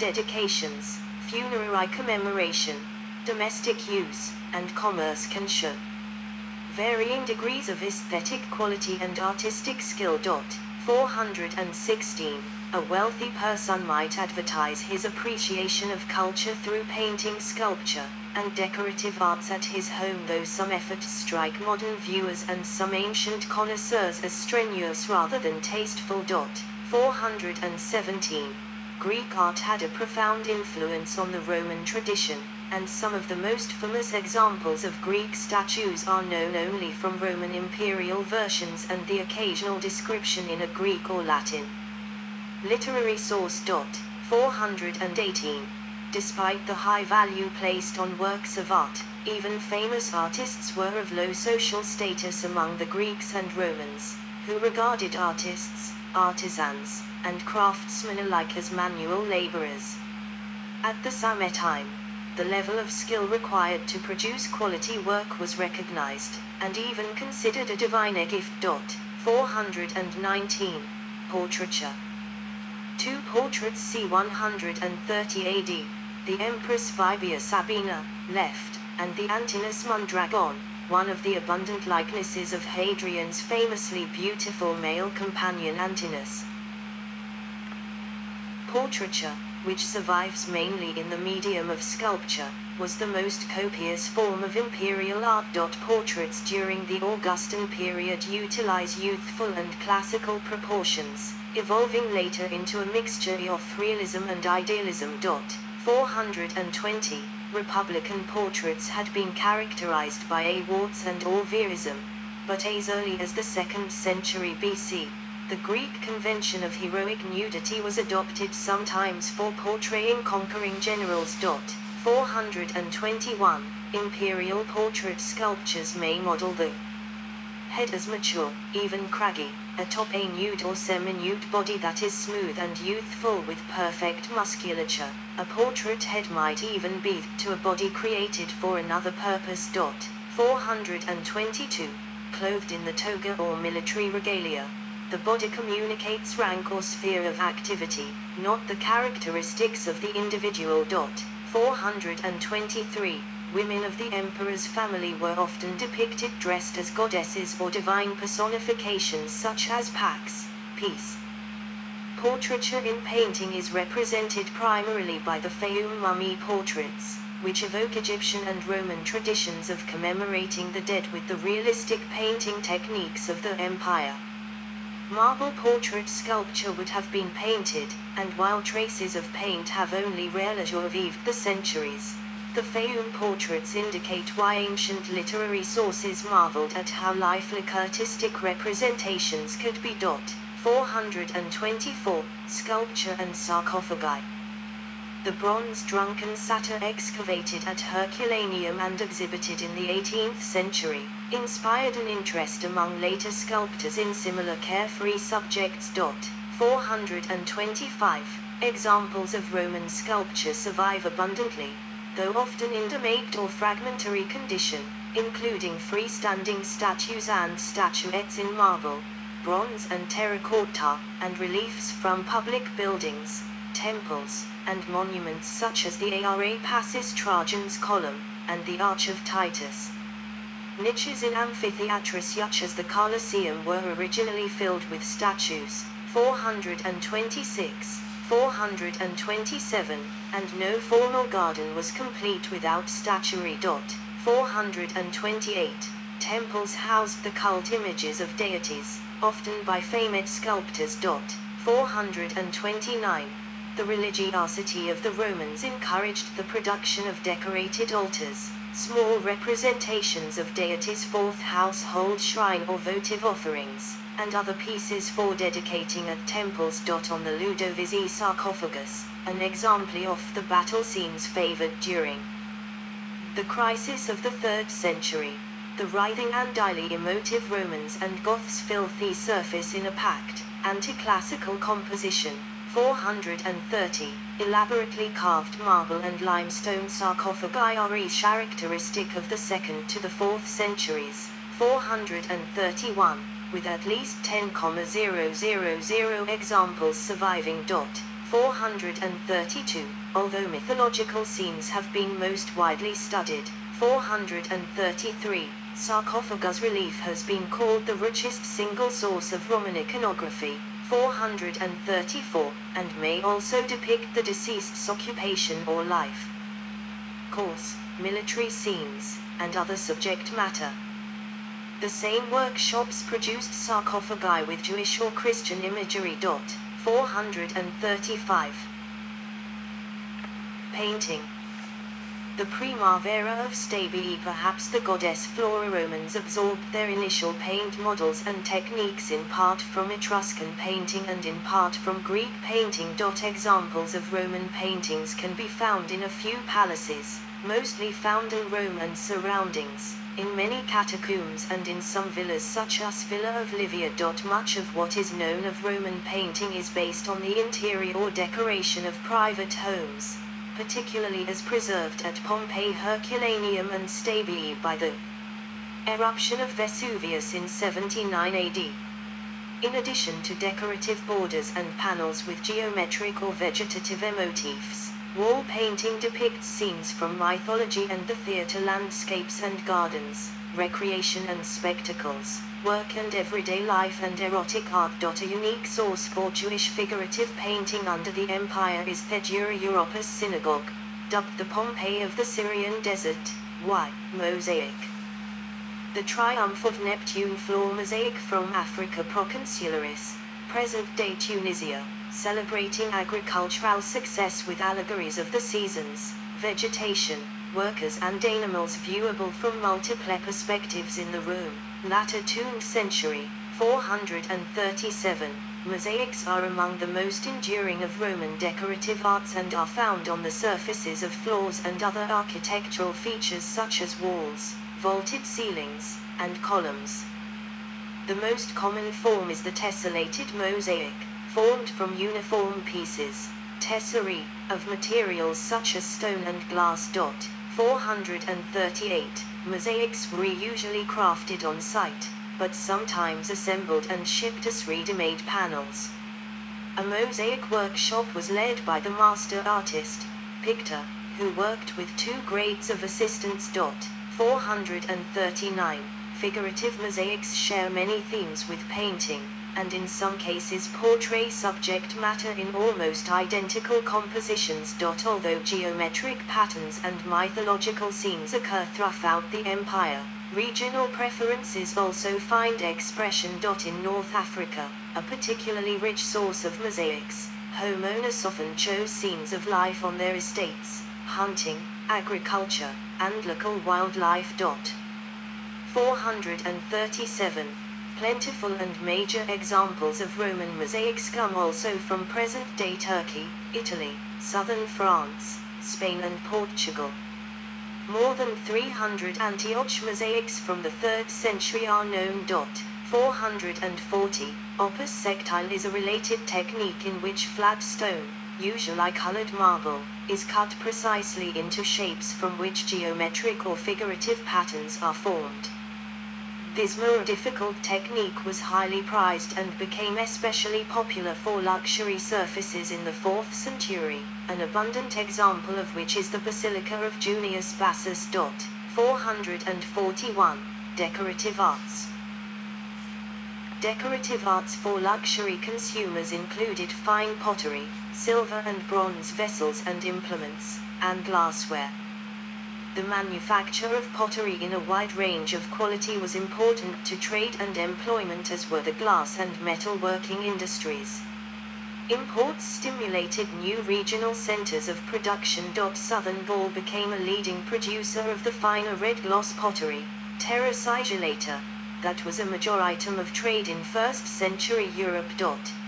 dedications, funerary commemoration, domestic use, and commerce can show varying degrees of aesthetic quality and artistic skill. 416. A wealthy person might advertise his appreciation of culture through painting, sculpture, and decorative arts at his home, though some efforts strike modern viewers and some ancient connoisseurs as strenuous rather than tasteful. 417. Greek art had a profound influence on the Roman tradition, and some of the most famous examples of Greek statues are known only from Roman imperial versions and the occasional description in a Greek or Latin literary source. 418. Despite the high value placed on works of art, even famous artists were of low social status among the Greeks and Romans, who regarded artists, artisans, and craftsmen alike as manual laborers. At the same time, the level of skill required to produce quality work was recognized, and even considered a divine gift. 419. Portraiture. Two portraits c. 130 AD, the Empress Vibia Sabina, left, and the Antinous Mondragon, one of the abundant likenesses of Hadrian's famously beautiful male companion Antinous. Portraiture, which survives mainly in the medium of sculpture, was the most copious form of imperial art. Portraits during the Augustan period utilize youthful and classical proportions, evolving later into a mixture of realism and idealism. 420. Republican portraits had been characterized by awards and verism, but as early as the 2nd century BC, the Greek convention of heroic nudity was adopted sometimes for portraying conquering generals. 421. Imperial portrait sculptures may model the head as mature, even craggy, atop a nude or semi-nude body that is smooth and youthful with perfect musculature. A portrait head might even be to a body created for another purpose. 422. Clothed in the toga or military regalia, the body communicates rank or sphere of activity, not the characteristics of the individual. 423. Women of the emperor's family were often depicted dressed as goddesses or divine personifications such as Pax, peace. Portraiture in painting is represented primarily by the Fayum mummy portraits, which evoke Egyptian and Roman traditions of commemorating the dead with the realistic painting techniques of the empire. Marble portrait sculpture would have been painted, and while traces of paint have only rarely survived the centuries, the Fayum portraits indicate why ancient literary sources marveled at how lifelike artistic representations could be. 424. Sculpture and sarcophagi. The bronze drunken satyr excavated at Herculaneum and exhibited in the 18th century, inspired an interest among later sculptors in similar carefree subjects. 425. Examples of Roman sculpture survive abundantly, though often in decayed or fragmentary condition, including freestanding statues and statuettes in marble, bronze and terracotta, and reliefs from public buildings, temples, and monuments such as the Ara Pacis Trajan's Column, and the Arch of Titus. Niches in amphitheatres such as the Colosseum were originally filled with statues. 426, 427, and no formal garden was complete without statuary. 428. Temples housed the cult images of deities, often by famed sculptors. 429. The religiosity of the Romans encouraged the production of decorated altars, small representations of deities' fourth household shrine or votive offerings, and other pieces for dedicating at temples. On the Ludovisi sarcophagus, an example of the battle scenes favored during the crisis of the 3rd century, the writhing and highly emotive Romans and Goths filthy surface in a packed, anti-classical composition. 430. Elaborately carved marble and limestone sarcophagi are each characteristic of the 2nd to the 4th centuries. 431. With at least 10,000 examples surviving. 432, although mythological scenes have been most widely studied. 433, sarcophagus relief has been called the richest single source of Roman iconography. 434, and may also depict the deceased's occupation or life, course, military scenes, and other subject matter. The same workshops produced sarcophagi with Jewish or Christian imagery. 435. Painting. The Primavera of Stabii, perhaps the goddess Flora. Romans absorbed their initial paint models and techniques in part from Etruscan painting and in part from Greek painting. Examples of Roman paintings can be found in a few palaces, mostly found in Rome and surroundings, in many catacombs and in some villas such as Villa of Livia. Much of what is known of Roman painting is based on the interior or decoration of private homes, particularly as preserved at Pompeii, Herculaneum and Stabii by the eruption of Vesuvius in 79 AD. In addition to decorative borders and panels with geometric or vegetative motifs, wall painting depicts scenes from mythology and the theatre, landscapes and gardens, recreation and spectacles, work and everyday life and erotic art. A unique source for Jewish figurative painting under the Empire is Thedura Europos Synagogue, dubbed the Pompeii of the Syrian desert. Y. Mosaic. The Triumph of Neptune floor mosaic from Africa Proconsularis, present-day Tunisia, celebrating agricultural success with allegories of the seasons, vegetation, workers and animals viewable from multiple perspectives in the Rome, latter 2nd century, 437. Mosaics are among the most enduring of Roman decorative arts and are found on the surfaces of floors and other architectural features such as walls, vaulted ceilings, and columns. The most common form is the tessellated mosaic, formed from uniform pieces, tesserae, of materials such as stone and glass. 438. Mosaics were usually crafted on site, but sometimes assembled and shipped as ready-made panels. A mosaic workshop was led by the master artist, Pictor, who worked with 2 grades of assistants. 439. Figurative mosaics share many themes with painting, and in some cases portray subject matter in almost identical compositions. Although geometric patterns and mythological scenes occur throughout the empire, regional preferences also find expression. In North Africa, a particularly rich source of mosaics, homeowners often chose scenes of life on their estates, hunting, agriculture, and local wildlife. 437. Plentiful and major examples of Roman mosaics come also from present-day Turkey, Italy, southern France, Spain and Portugal. More than 300 Antioch mosaics from the 3rd century are known. 440. Opus sectile is a related technique in which flat stone, usually colored marble, is cut precisely into shapes from which geometric or figurative patterns are formed. This more difficult technique was highly prized and became especially popular for luxury surfaces in the 4th century, an abundant example of which is the Basilica of Junius Bassus. 441. Decorative arts. Decorative arts for luxury consumers included fine pottery, silver and bronze vessels and implements, and glassware. The manufacture of pottery in a wide range of quality was important to trade and employment, as were the glass and metalworking industries. Imports stimulated new regional centers of production. Southern Gaul became a leading producer of the finer red gloss pottery, terra sigillata, that was a major item of trade in 1st century Europe.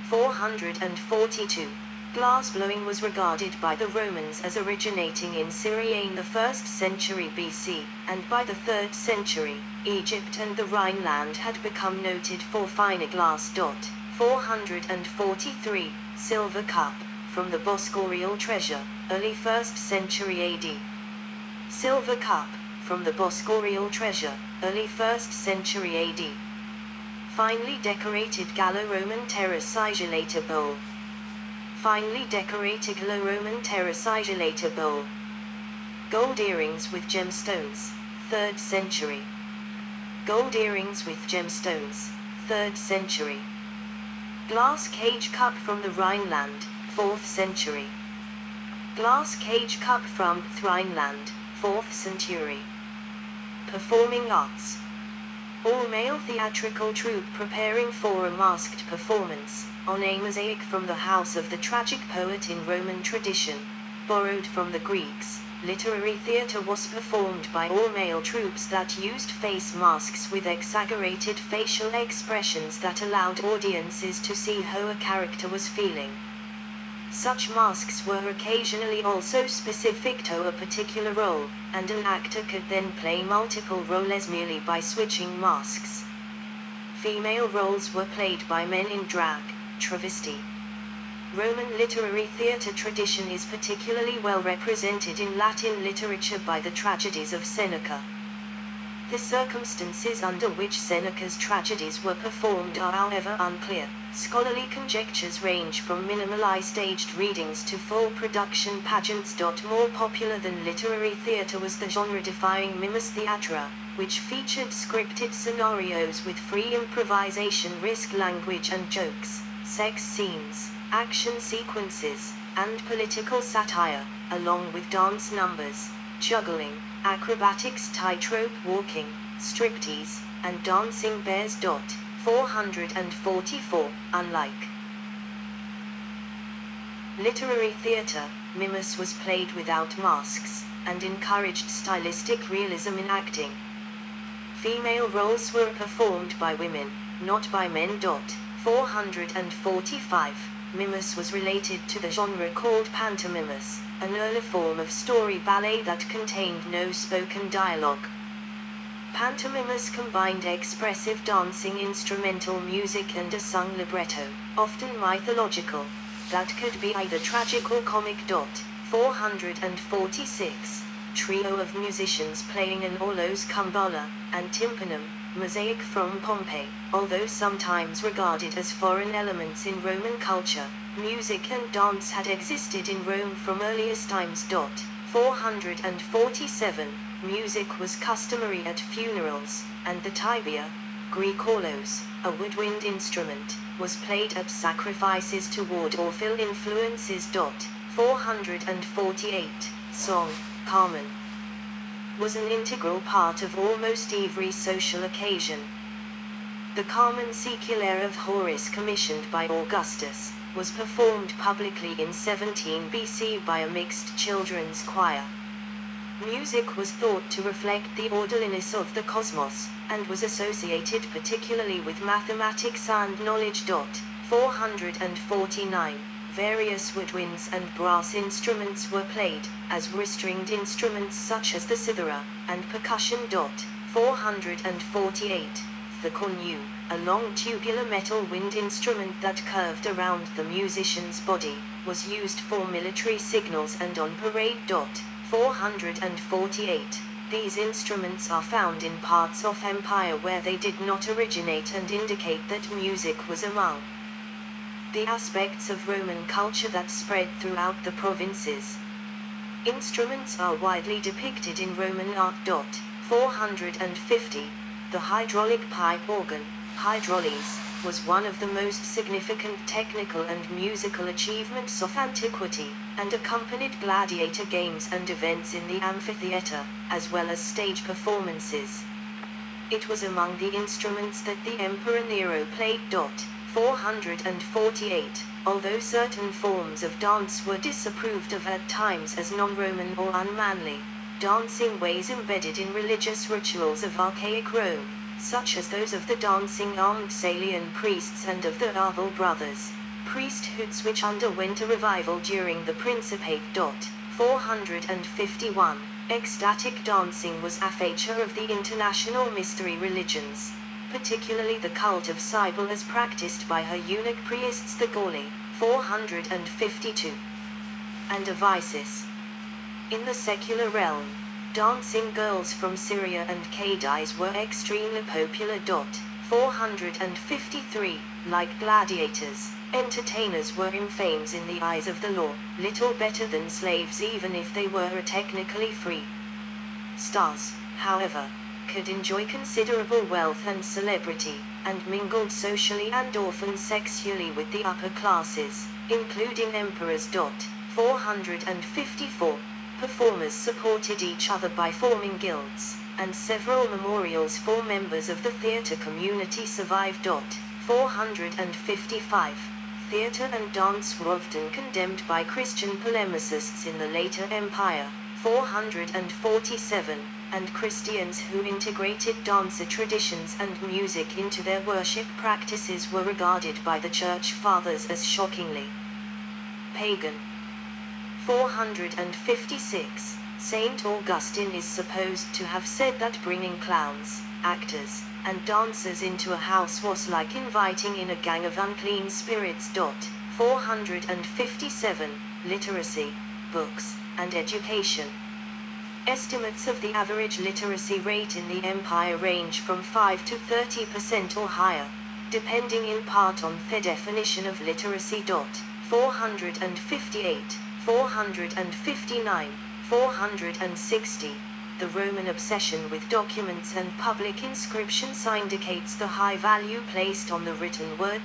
442. Glassblowing was regarded by the Romans as originating in Syria in the 1st century BC, and by the 3rd century, Egypt and the Rhineland had become noted for finer glass. 443. Silver cup, from the Boscorial treasure, early 1st century AD. Silver cup, from the Boscorial treasure, early 1st century AD. Finely decorated Gallo-Roman terra sigillata bowl. finely decorated Roman terrace isolator bowl. Gold earrings with gemstones, 3rd century. Gold earrings with gemstones, 3rd century. Glass cage cup from the Rhineland, 4th century. Glass cage cup from Rhineland, 4th century. Performing arts. All-male theatrical troupe preparing for a masked performance, on a mosaic from the house of the tragic poet in Roman tradition. Borrowed from the Greeks, literary theatre was performed by all-male troupes that used face masks with exaggerated facial expressions that allowed audiences to see how a character was feeling. Such masks were occasionally also specific to a particular role, and an actor could then play multiple roles merely by switching masks. Female roles were played by men in drag, travesty. Roman literary theatre tradition is particularly well represented in Latin literature by the tragedies of Seneca. The circumstances under which Seneca's tragedies were performed are however unclear. Scholarly conjectures range from minimally staged readings to full production pageants. More popular than literary theatre was the genre-defying mimes theatra, which featured scripted scenarios with free improvisation, risk language and jokes, sex scenes, action sequences, and political satire, along with dance numbers, juggling, acrobatics, tightrope walking, striptease, and dancing bears. 444. Unlike literary theatre, mimes was played without masks, and encouraged stylistic realism in acting. Female roles were performed by women, not by men. 445. Mimes was related to the genre called pantomimes, an early form of story ballet that contained no spoken dialogue. Pantomimes combined expressive dancing, instrumental music and a sung libretto, often mythological, that could be either tragic or comic. 446. Trio of musicians playing an aulos kumbala and tympanum, mosaic from Pompeii. Although sometimes regarded as foreign elements in Roman culture, music and dance had existed in Rome from earliest times. 447. Music was customary at funerals, and the tibia, Greek aulos, a woodwind instrument, was played at sacrifices to ward off ill influences. 448. Song, Carmen, was an integral part of almost every social occasion. The Carmen Saeculaire of Horace, commissioned by Augustus, was performed publicly in 17 BC by a mixed children's choir. Music was thought to reflect the orderliness of the cosmos, and was associated particularly with mathematics and knowledge. 449. Various woodwinds and brass instruments were played, as were stringed instruments such as the cithara, and percussion. 448. The cornu, a long tubular metal wind instrument that curved around the musician's body, was used for military signals and on parade. 448. These instruments are found in parts of empire where they did not originate and indicate that music was among the aspects of Roman culture that spread throughout the provinces. Instruments are widely depicted in Roman art. 450. The hydraulic pipe organ, hydraulis, was one of the most significant technical and musical achievements of antiquity, and accompanied gladiator games and events in the amphitheater, as well as stage performances. It was among the instruments that the Emperor Nero played. 448. Although certain forms of dance were disapproved of at times as non-Roman or unmanly, dancing ways embedded in religious rituals of archaic Rome, such as those of the dancing armed Salian priests and of the Arval brothers, priesthoods which underwent a revival during the Principate. 451. Ecstatic dancing was a feature of the international mystery religions, particularly the cult of Cybele as practiced by her eunuch priests the Galli. 452. And of Isis. In the secular realm, dancing girls from Syria and Cadiz were extremely popular. 453. Like gladiators, Entertainers were infamous in the eyes of the law, little better than slaves even if they were technically free. Stars, however, could enjoy considerable wealth and celebrity, and mingled socially and often sexually with the upper classes, including emperors. 454. Performers supported each other by forming guilds, and several memorials for members of the theatre community survive. 455. Theatre and dance were often condemned by Christian polemicists in the later empire. 447, and Christians who integrated dance traditions and music into their worship practices were regarded by the Church Fathers as shockingly pagan. 456. Saint Augustine is supposed to have said that bringing clowns, actors, and dancers into a house was like inviting in a gang of unclean spirits. 457. Literacy, books, and education. Estimates of the average literacy rate in the empire range from 5 to 30% or higher, depending in part on the definition of literacy. 458, 459, 460. The Roman obsession with documents and public inscriptions indicates the high value placed on the written word.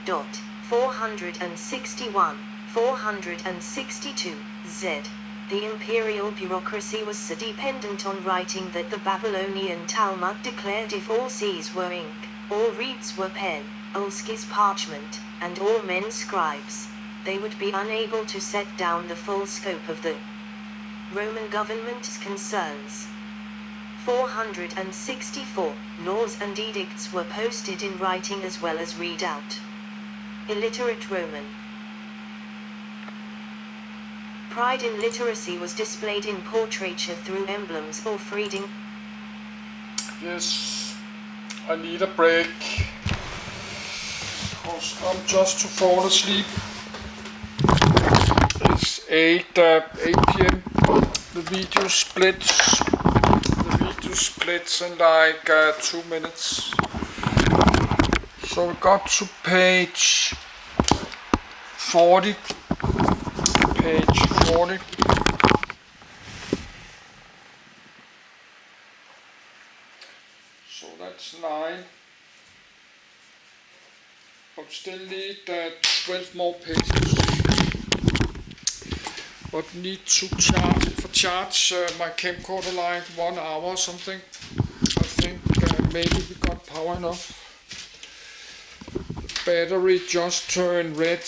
461, 462, z. The imperial bureaucracy was so dependent on writing that the Babylonian Talmud declared if all seas were ink, all reeds were pen, all skis parchment, and all men scribes, they would be unable to set down the full scope of the Roman government's concerns. 464. Laws and edicts were posted in writing as well as read out. Illiterate Roman. Pride in literacy was displayed in portraiture through emblems or reading. Yes, I need a break, because I'm just to fall asleep. It's 8 p.m. The video splits. In like 2 minutes. So we got to page 40. Page 40. So that's 9. But still need 12 more pages. But need to charge my camcorder like 1 hour or something. I think maybe we got power enough. The battery just turned red.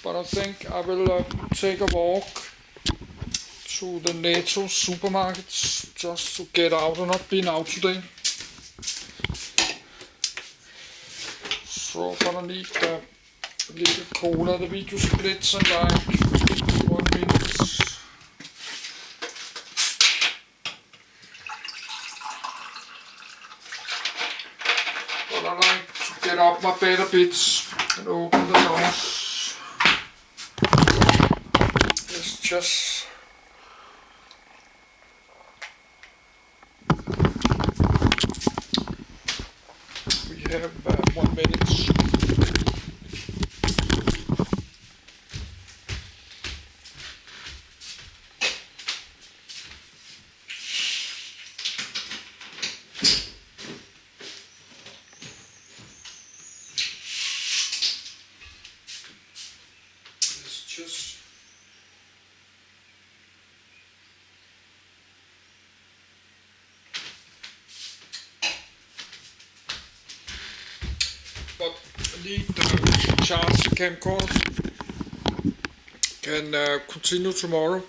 But I think I will take a walk to the Netto supermarkets just to get out. I've not been out today. So gonna need a little cola. The video splits in like 1 minute. But I like to get up my bed a bit and open the doors. It's just we have 1 minute. But I need to charge the camcorder. Can continue tomorrow.